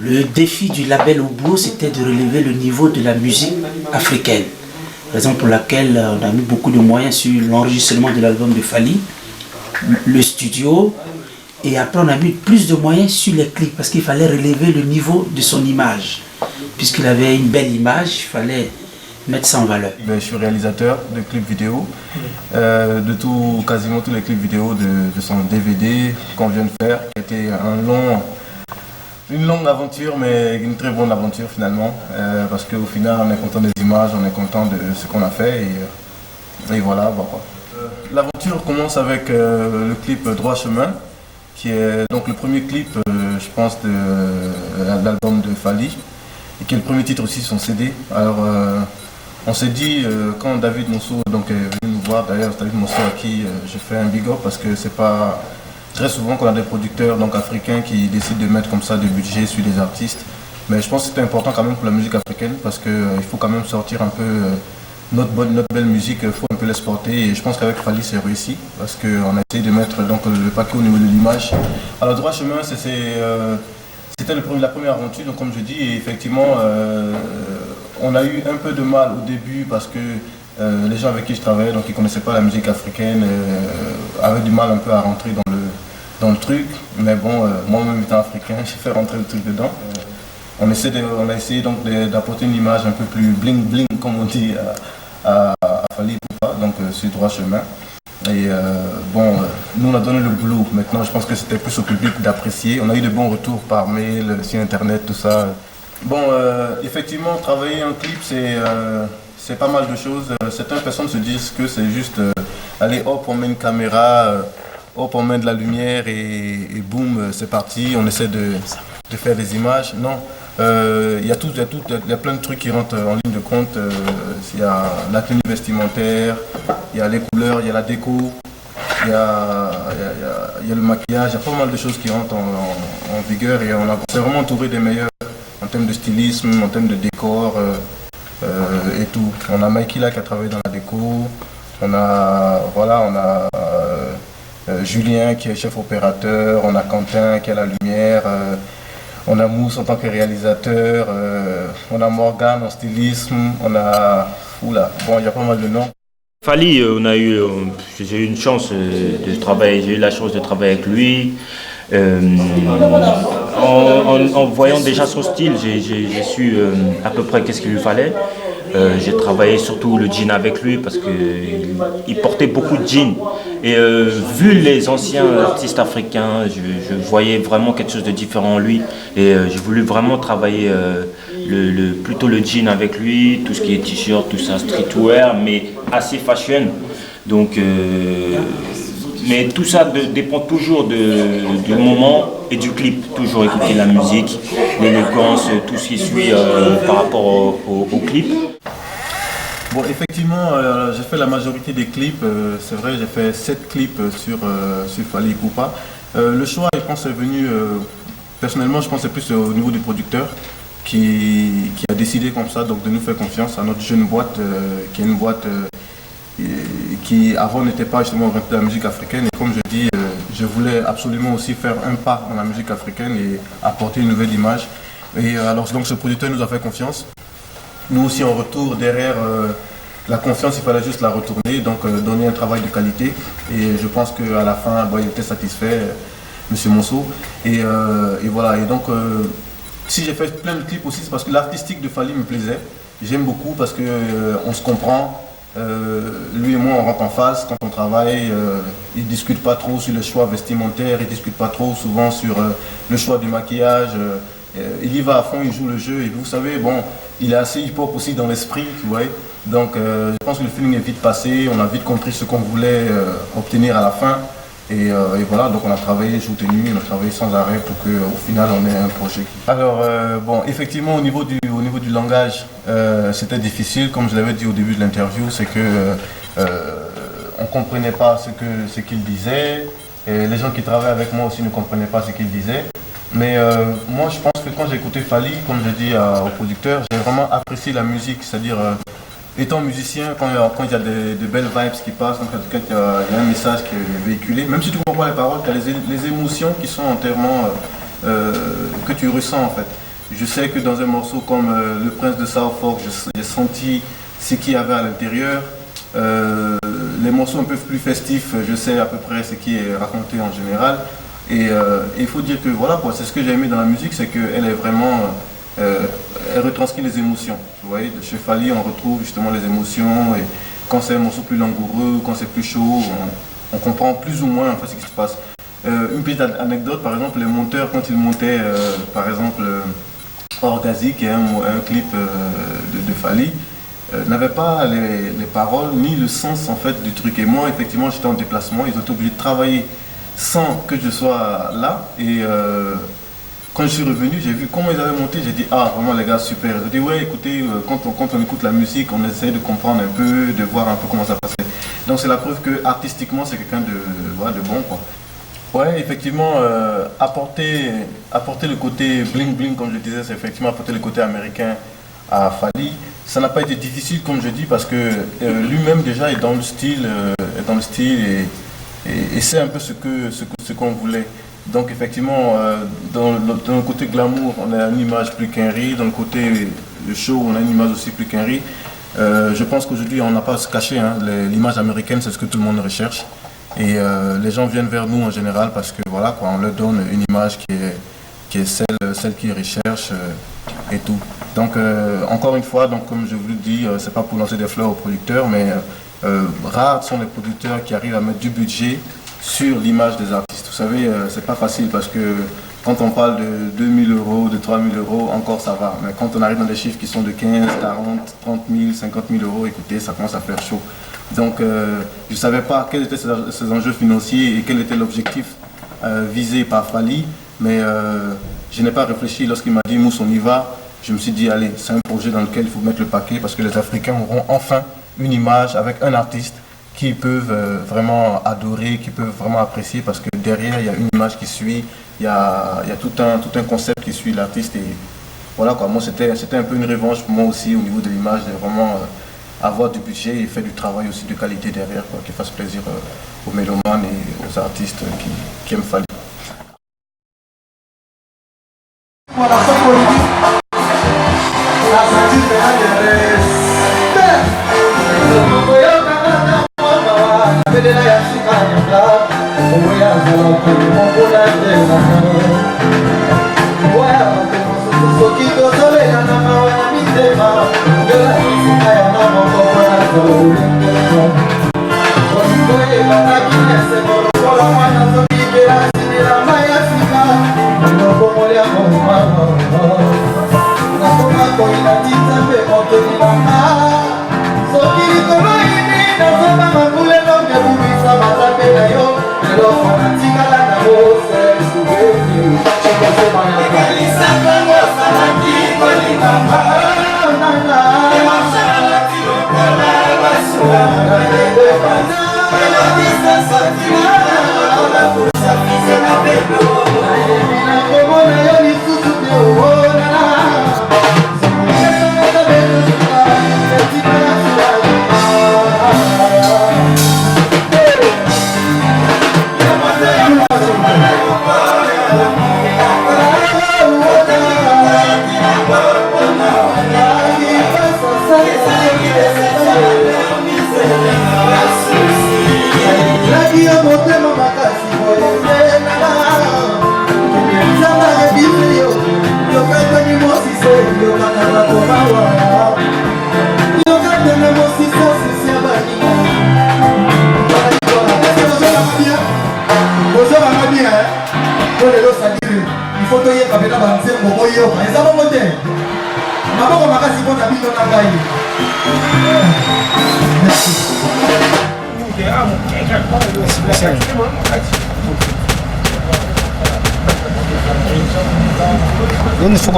Le défi du label Obo, c'était de relever le niveau de la musique africaine. Raison pour laquelle on a mis beaucoup de moyens sur l'enregistrement de l'album de Fally, le studio, et après on a mis plus de moyens sur les clips parce qu'il fallait relever le niveau de son image. Puisqu'il avait une belle image, il fallait mettre ça en valeur. Je suis réalisateur de clips vidéo, quasiment tous les clips vidéo de son DVD qu'on vient de faire, qui était une longue aventure, mais une très bonne aventure finalement, parce qu'au final on est content des images, on est content de ce qu'on a fait, et voilà. Bon, quoi. L'aventure commence avec le clip Droit Chemin, qui est donc le premier clip, je pense, de l'album de Fally, et qui est le premier titre aussi de son CD. Alors on s'est dit, quand David Monceau est venu nous voir, d'ailleurs David Monceau à qui je fais un big up, parce que c'est pas très souvent qu'on a des producteurs africains qui décident de mettre comme ça des budgets sur des artistes. Mais je pense que c'était important quand même pour la musique africaine, parce qu'il faut quand même sortir un peu notre belle musique, il faut un peu l'exporter. Et je pense qu'avec Fally c'est réussi, parce qu'on a essayé de mettre le paquet au niveau de l'image. Alors Droit Chemin, c'était la première aventure, donc comme je dis, et effectivement on a eu un peu de mal au début parce que les gens avec qui je travaillais, donc ils ne connaissaient pas la musique africaine, avaient du mal un peu à rentrer dans le truc. Mais bon, moi-même étant africain, j'ai fait rentrer le truc dedans. On a essayé donc d'apporter une image un peu plus bling bling, comme on dit, à Fally Ipupa, donc sur Droit Chemin. Et nous on a donné le boulot. Maintenant je pense que c'était plus au public d'apprécier. On a eu de bons retours par mail, sur internet, tout ça. Bon, effectivement, travailler un clip c'est pas mal de choses. Certaines personnes se disent que c'est juste allez hop, on met une caméra, hop, on met de la lumière et boum, c'est parti, on essaie de faire des images. Non, il y a plein de trucs qui rentrent en ligne de compte. Il y a la tenue vestimentaire, il y a les couleurs, il y a la déco, il y a le maquillage, il y a pas mal de choses qui rentrent en vigueur, et on s'est vraiment entouré des meilleurs en termes de stylisme, en termes de décor et tout. On a Mikey là qui a travaillé dans la déco, on a Julien qui est chef opérateur, on a Quentin qui a la lumière, on a Mousse en tant que réalisateur, on a Morgan en stylisme, on a... Oula, bon, il y a pas mal de noms. Fally, j'ai eu une chance de travailler, j'ai eu la chance de travailler avec lui. En voyant déjà son style, j'ai su à peu près qu'est-ce qu'il lui fallait. J'ai travaillé surtout le jean avec lui parce qu'il portait beaucoup de jeans. Et vu les anciens artistes africains, je voyais vraiment quelque chose de différent en lui. Et j'ai voulu vraiment travailler plutôt le jean avec lui, tout ce qui est t-shirt, tout ça, streetwear, mais assez fashion. Donc, mais tout ça dépend toujours du moment et du clip. Toujours écouter la musique, l'élégance, tout ce qui suit par rapport au clip. Bon, effectivement, j'ai fait la majorité des clips. C'est vrai, j'ai fait 7 clips sur Fally Ipupa. Le choix, je pense, est venu, personnellement, je pense que c'est plus au niveau du producteur qui a décidé comme ça, donc de nous faire confiance à notre jeune boîte, qui est une boîte qui avant n'était pas justement orientée à la musique africaine. Et comme je dis, je voulais absolument aussi faire un pas dans la musique africaine et apporter une nouvelle image. Et alors donc ce producteur nous a fait confiance. Nous aussi en retour, derrière la confiance, il fallait juste la retourner, donc donner un travail de qualité. Et je pense qu'à la fin, il était satisfait, Monsieur Monceau. Et voilà, et donc si j'ai fait plein de clips aussi, c'est parce que l'artistique de Fally me plaisait. J'aime beaucoup parce qu'on se comprend. Lui et moi on rentre en phase quand on travaille, il ne discute pas trop sur le choix vestimentaire, il ne discute pas trop souvent sur le choix du maquillage, il y va à fond, il joue le jeu, et vous savez, bon, il est assez hip-hop aussi dans l'esprit, tu vois, donc je pense que le feeling est vite passé, on a vite compris ce qu'on voulait obtenir à la fin, et voilà, donc on a travaillé jour et nuit, on a travaillé sans arrêt pour qu'au final on ait un projet. Alors bon, effectivement au niveau du langage, c'était difficile, comme je l'avais dit au début de l'interview, c'est que on ne comprenait pas ce qu'il disait, et les gens qui travaillaient avec moi aussi ne comprenaient pas ce qu'il disait. Mais moi je pense que quand j'ai écouté Fally, comme j'ai dit au producteur, j'ai vraiment apprécié la musique, c'est-à-dire étant musicien, quand il y a des belles vibes qui passent, quand il y a un message qui est véhiculé, même si tu ne comprends pas les paroles, tu as les émotions qui sont entièrement que tu ressens en fait. Je sais que dans un morceau comme Le Prince de South Fork, j'ai senti ce qu'il y avait à l'intérieur. Les morceaux un peu plus festifs, je sais à peu près ce qui est raconté en général. Et il faut dire que voilà quoi, c'est ce que j'ai aimé dans la musique, c'est qu'elle est vraiment, elle retranscrit les émotions. Vous voyez, chez Fally, on retrouve justement les émotions. Et quand c'est un morceau plus langoureux, quand c'est plus chaud, on comprend plus ou moins en fait, ce qui se passe. Une petite anecdote, par exemple, les monteurs, quand ils montaient, par exemple, Orgazi, qui est un clip de Fally, n'avaient pas les paroles ni le sens en fait du truc. Et moi, effectivement, j'étais en déplacement, ils ont été obligés de travailler sans que je sois là. Et quand je suis revenu, j'ai vu comment ils avaient monté, j'ai dit, ah, vraiment les gars, super. Ils ont dit, ouais, écoutez, quand on écoute la musique, on essaie de comprendre un peu, de voir un peu comment ça passait. Donc c'est la preuve que artistiquement, c'est quelqu'un de bon, quoi. Ouais, effectivement, apporter le côté bling-bling, comme je disais, c'est effectivement apporter le côté américain à Fally. Ça n'a pas été difficile, comme je dis, parce que lui-même déjà est dans le style, et c'est un peu ce qu'on voulait. Donc effectivement, dans le côté glamour, on a une image plus qu'un riz. Dans le côté show, on a une image aussi plus qu'un riz. Je pense qu'aujourd'hui, on n'a pas à se cacher. Hein. L'image américaine, c'est ce que tout le monde recherche. Et les gens viennent vers nous en général parce que voilà, quoi, on leur donne une image qui est celle qu'ils recherchent et tout. Donc encore une fois, donc, comme je vous le dis, c'est pas pour lancer des fleurs aux producteurs, mais rares sont les producteurs qui arrivent à mettre du budget sur l'image des artistes. Vous savez, c'est pas facile parce que quand on parle de 2000 euros, de 3000 euros, encore ça va. Mais quand on arrive dans des chiffres qui sont de 15, 40, 30 000, 50 000 euros, écoutez, ça commence à faire chaud. Donc je ne savais pas quels étaient ces enjeux financiers et quel était l'objectif visé par Fally, mais je n'ai pas réfléchi lorsqu'il m'a dit Mousse on y va. Je me suis dit allez, c'est un projet dans lequel il faut mettre le paquet parce que les Africains auront enfin une image avec un artiste qu'ils peuvent vraiment adorer, qu'ils peuvent vraiment apprécier parce que derrière il y a une image qui suit, il y a tout un concept qui suit l'artiste et voilà quoi. Moi c'était un peu une revanche pour moi aussi au niveau de l'image, de vraiment avoir du budget et faire du travail aussi de qualité derrière, quoi, qui fasse plaisir aux mélomanes et aux artistes qui aiment Fally.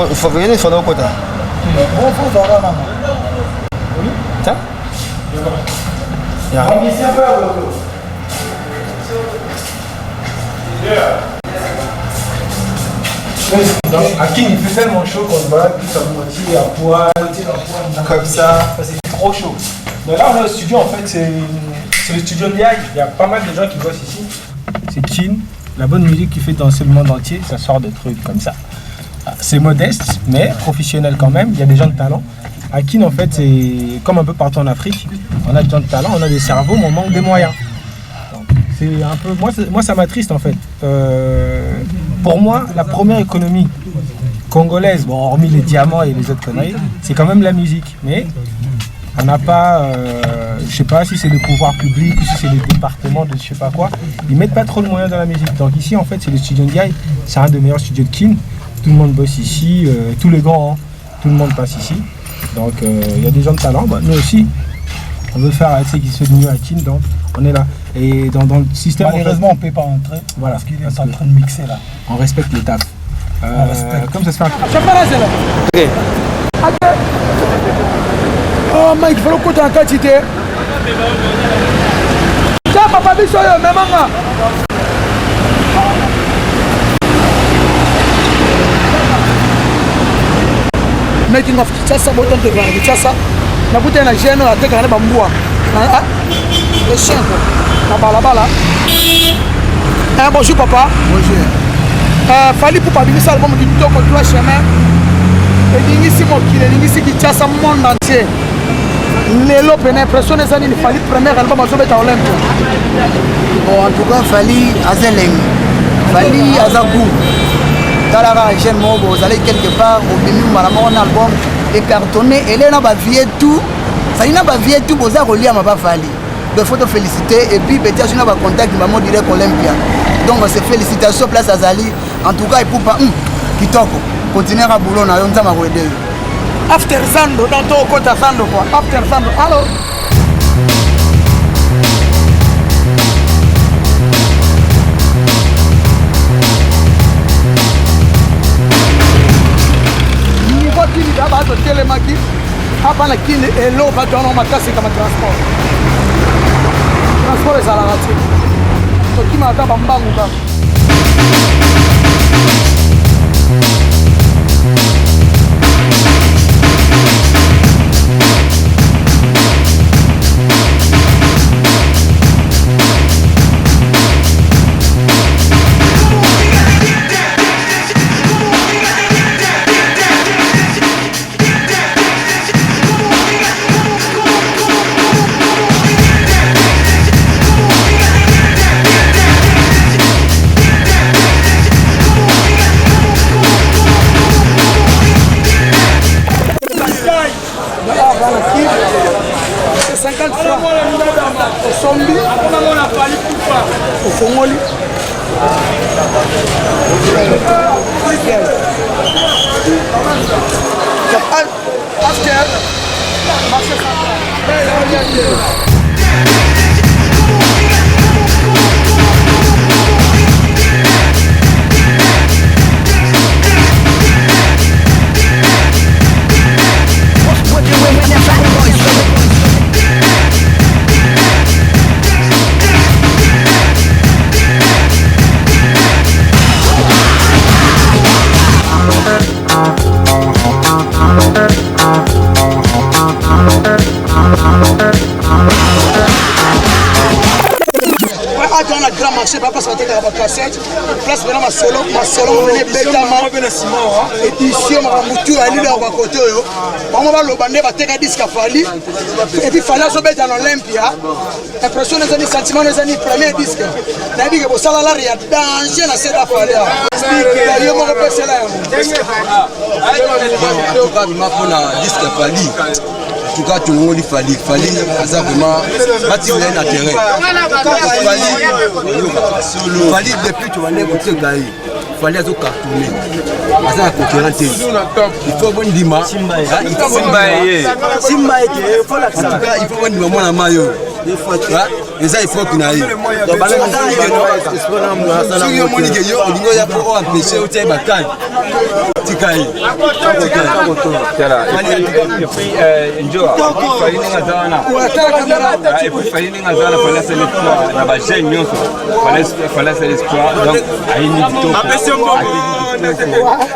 Il faut venir sur le côté. Donc, Hakim il fait tellement chaud qu'on se balade tout à moitié à poil, comme ça fait trop chaud. Donc là on est au studio, en fait c'est le studio de Liaï. Il y a pas mal de gens qui bossent ici. C'est Chin, la bonne musique qui fait danser le monde entier, ça sort de trucs comme ça. C'est modeste, mais professionnel quand même. Il y a des gens de talent. À Kin, en fait, c'est comme un peu partout en Afrique. On a des gens de talent, on a des cerveaux, mais on manque des moyens. C'est un peu, moi, ça m'attriste en fait. Pour moi, la première économie congolaise, bon, hormis les diamants et les autres conneries, c'est quand même la musique. Mais on n'a pas, je sais pas si c'est le pouvoir public ou si c'est les départements de je sais pas quoi, ils mettent pas trop de moyens dans la musique. Donc ici, en fait, c'est le studio Ndiaye, c'est un des meilleurs studios de Kin. Tout le monde bosse ici, tous les grands, hein, tout le monde passe ici. Donc il y a des gens de talent. Bah, nous aussi, on veut faire ce qui se fait de mieux à Kin, donc on est là. Et dans le système, malheureusement, on ne peut pas entrer voilà, parce qu'il est en train de mixer là. On respecte les tables. Comme ça se fait. Ok. Oh Mike, il faut le côté en quantité. Tiens, papa, biso yo, même maman. Making of Kinshasa, autant de voir Kinshasa. Na bouteille na gêne, la tête na bamboua. Le chien quoi. Na balabala. Bonjour papa. Bonjour. Fali pour pas bimisa album qui toko toi chemin. Et ningisi mokile, ningisi Kinshasa monde entier. Lelo pena impression les années, il fallait premier album à Zobeta Olympia. Bon, en tout cas, Fali Azeleng, Fali Azabou. Talara j'aime moi, vous allez quelque part au début mon album est cartonné et là n'a vie tout. Ça n'a pas vie tout, vous avez relié à ma Fali. Donc il faut te féliciter et puis peut-être je n'ai pas contact maman direct Olympia. Donc c'est félicitations place à Zali. En tout cas, il faut pas Kitoko continuer à boulot na yonza ma redé. After Zando, dans ton côté Zando quoi. After Zando, allô. Niveau kini d'abord de télémaki. Après la kini et l'eau va donner ma tasse comme transport. Transport est à la radio. Donc qui m'a d'abord bambanguka. C'est 50 francs au Sombi, au Fongoli. Dans la grande marché, pas parce que tu as la cassette, place maintenant ma solo, on est bêtement, édition, ma mouture, elle est là à côté, on va le bander, va faire un disque à Fali, et puis Fali a sauvé dans l'Olympia, impression des années, sentiments des années, premier disque, on a dit que pour ça, là, il y a danger dans cette affaire-là. D'ailleurs, on va passer là. En tout cas, il m'a pris un disque à Fali. En tout cas, tout le monde fallait vraiment bâtir un intérêt. Fallait depuis tu vas aller côté Gaï. Fallait être cartonné. Ça a concurrent. Il faut bon dima. Il faut Simba il faut la. En tout cas, il faut bon dima mon amayo. Et ça il faut qu'il aille. Donc balance ça. Si on moni que yo, on y a pour empêcher au tiers bataille. Tikai.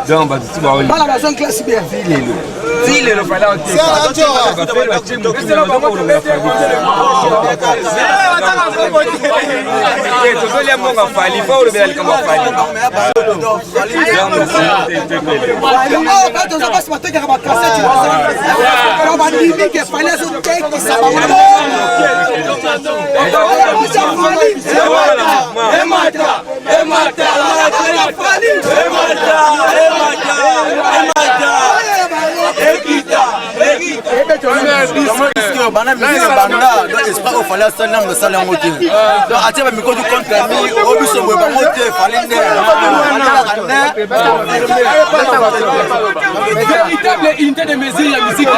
Donc, bana bazon classe bien. File lo fala ote. Bana musique banda donc espoir au fallait ça nam ça la moitié donc atia ba miko du contre ami obiso bo ba moitié fallait véritable unité de mesure la musique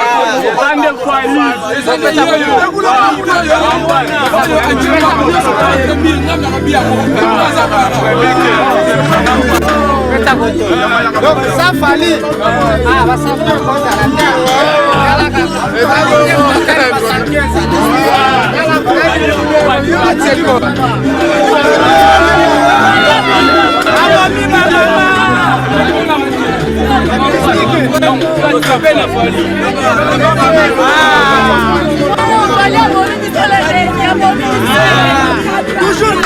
donc ça fallait ah va savoir quoi à la terre toujours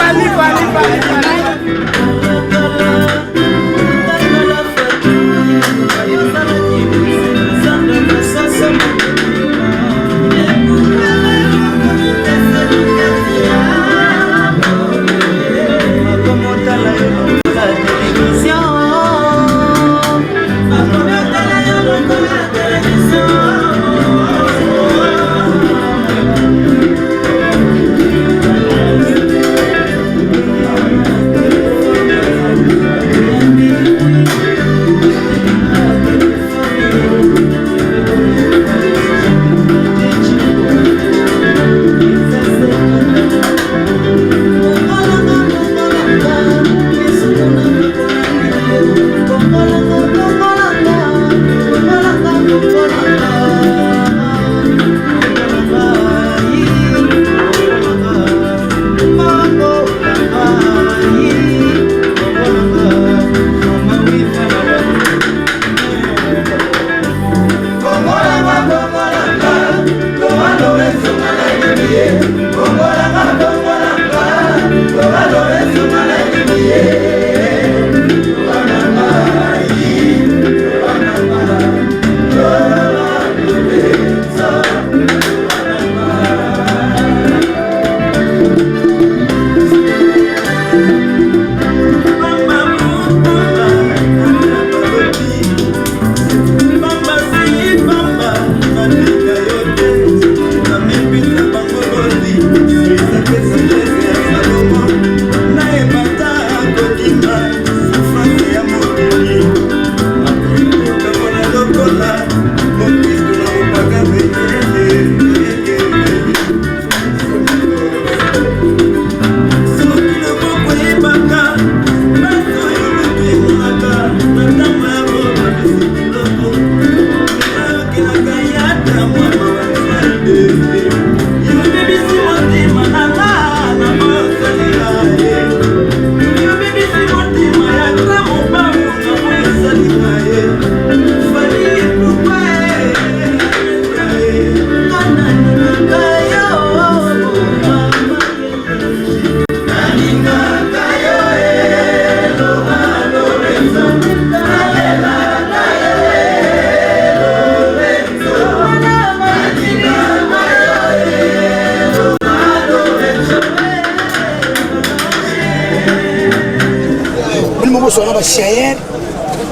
Shayer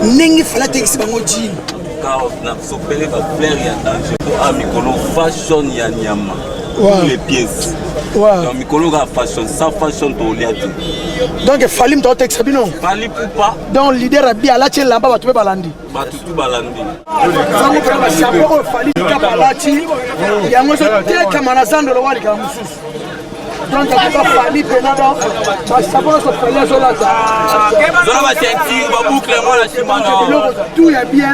nengi fala taxi bango jini na sopele ba fleur ya danger a mikolo fashion ya nyama les pièces donc mikolo ga fashion sa fashion to liati donc falim to taxi bino fali poupa donc leader abi ala tien lamba ba to balandi zango pra ba chapeau fali ka balati yango so te kamana zando lo wali ka mususu donc il va falloir pénal parce que ça va se faire sur la table. Zora va sentir ba boucle moi la chimano. Tout est bien.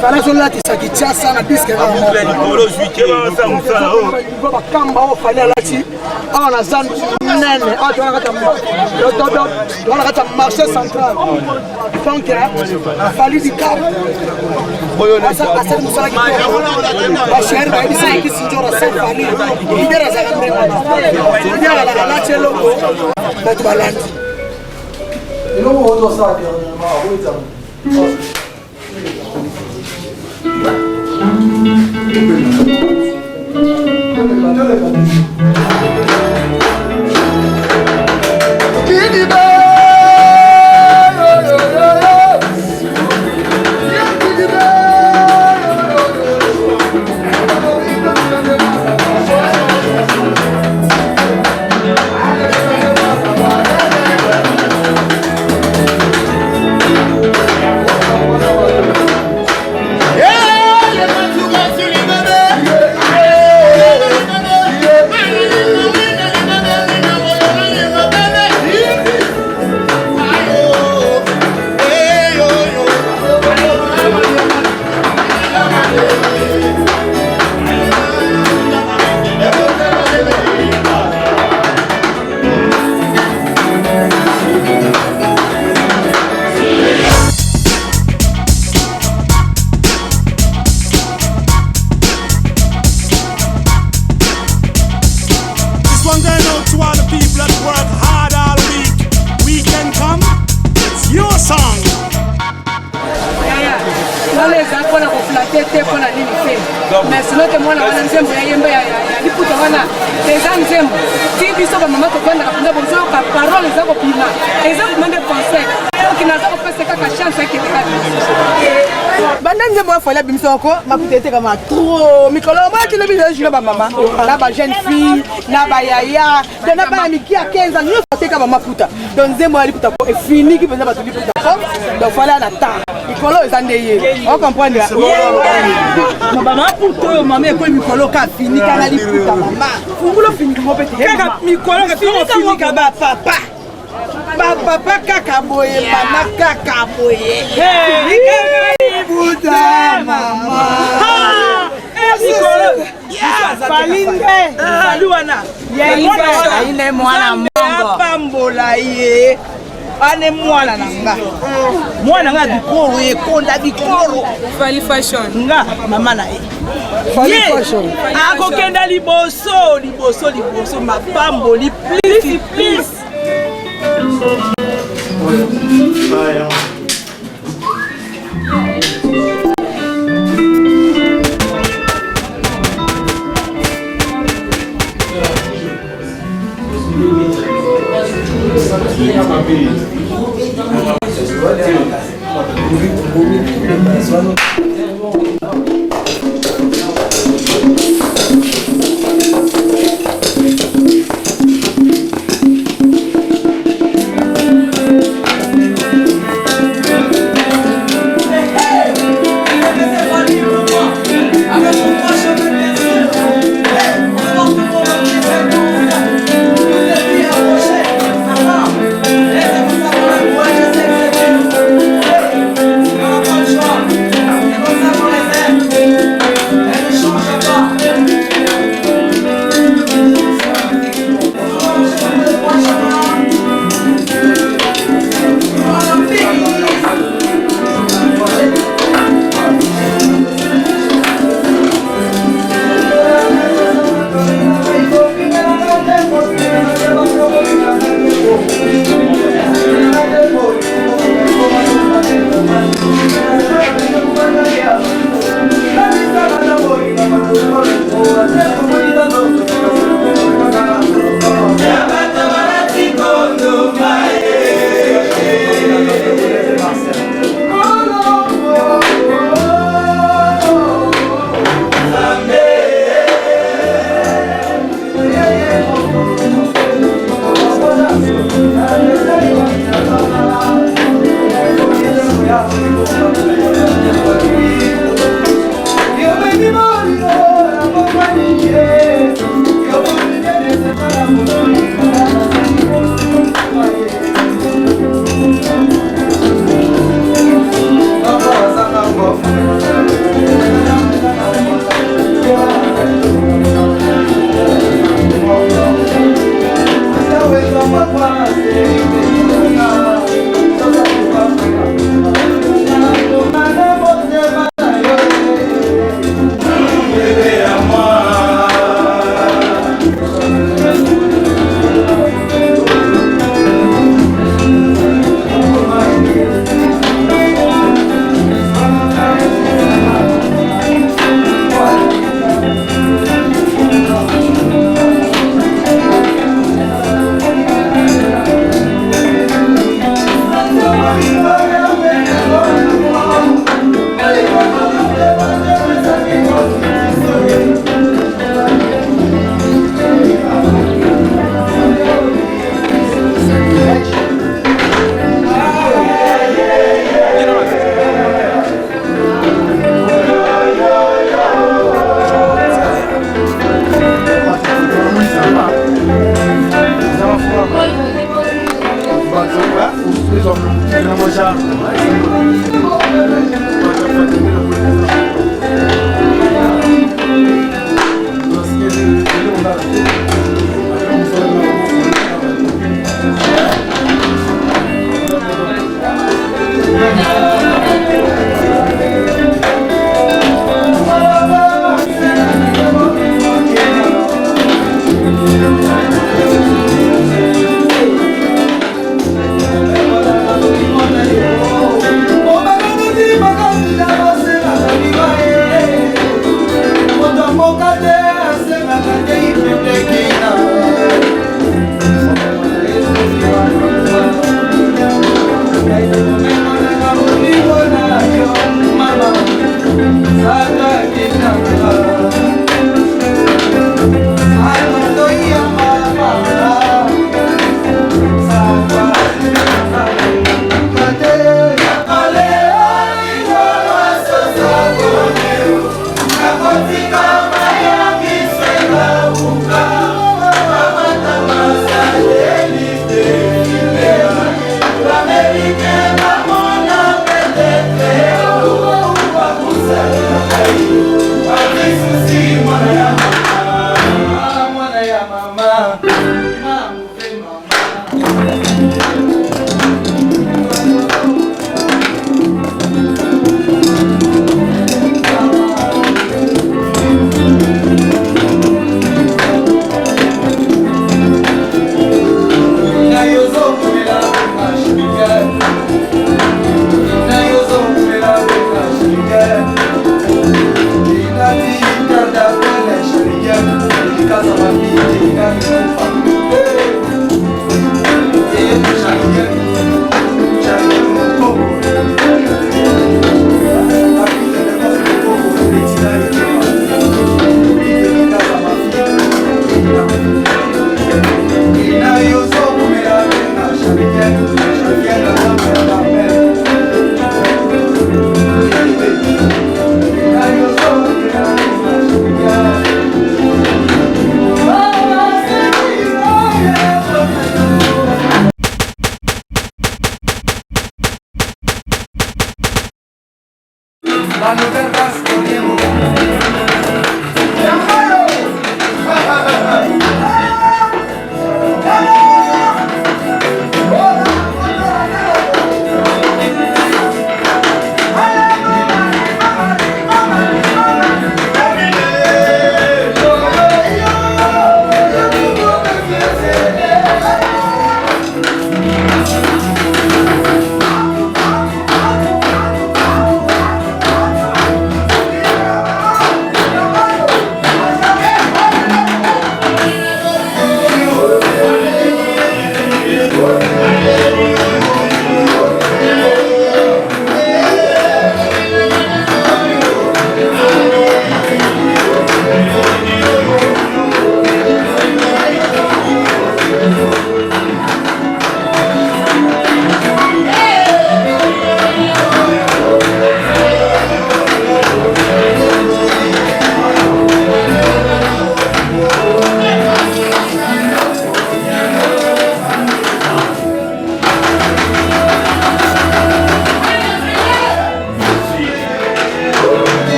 Fala zolatisa kichasa na diske bakamba oyo fali alati awa na zan nene awa towana marché central donc fali dikab asali mosala kitoko basheri bayebisaki kisinjora sa fali libere azalaka ndenge wana alati eloko bato balandi eloko oyo tosala mais sinon que moi na nzembo ya yemba ya liputa wana eza nzembo ti biso ba mama to kwenda kapunda bonzo ka parole za ko pima eza kumande conseil donc na za ko pesa kaka chance ki ka banda nzembo ya fala bimso ko maputete kama trop mikolo ba ti le biso jilo ba mama na ba jeune fille na ba yaya na ba miki ya 15 ans yo foteka ba maputa donc nzembo ya liputa ko e fini ki penza ba to liputa ko donc fala na temps mikolo eza ndeye on comprendre mama puto mama e ko mikolo ka fini kana liputa mama fungulo fini ko pete kaka mikolo ka fini ka ba papa papa kaka boye mama kaka boye liputa mama Palinde Paluana Yine mwana mongo pambola ye ane mwana nanga mwana nga bikoro ye konda bikoro Fali fashion nga mama na ye Fali fashion akokenda liboso mapamboli please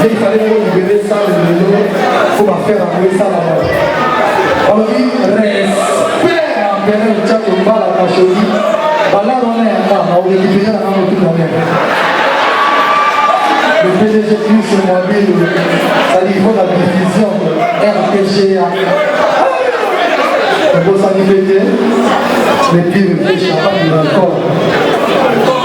il fallait libérer ça, le vélo, pour faire envoyer ça là-bas. On dit respect à Bénin, Tchatomba, la Machoni. Voilà, on est on récupère la main autour de la mer. Le PDG plus sur mobile, ça dit il faut la division RPGA. Il faut ça libérer, les pires réfléchissent pas du encore.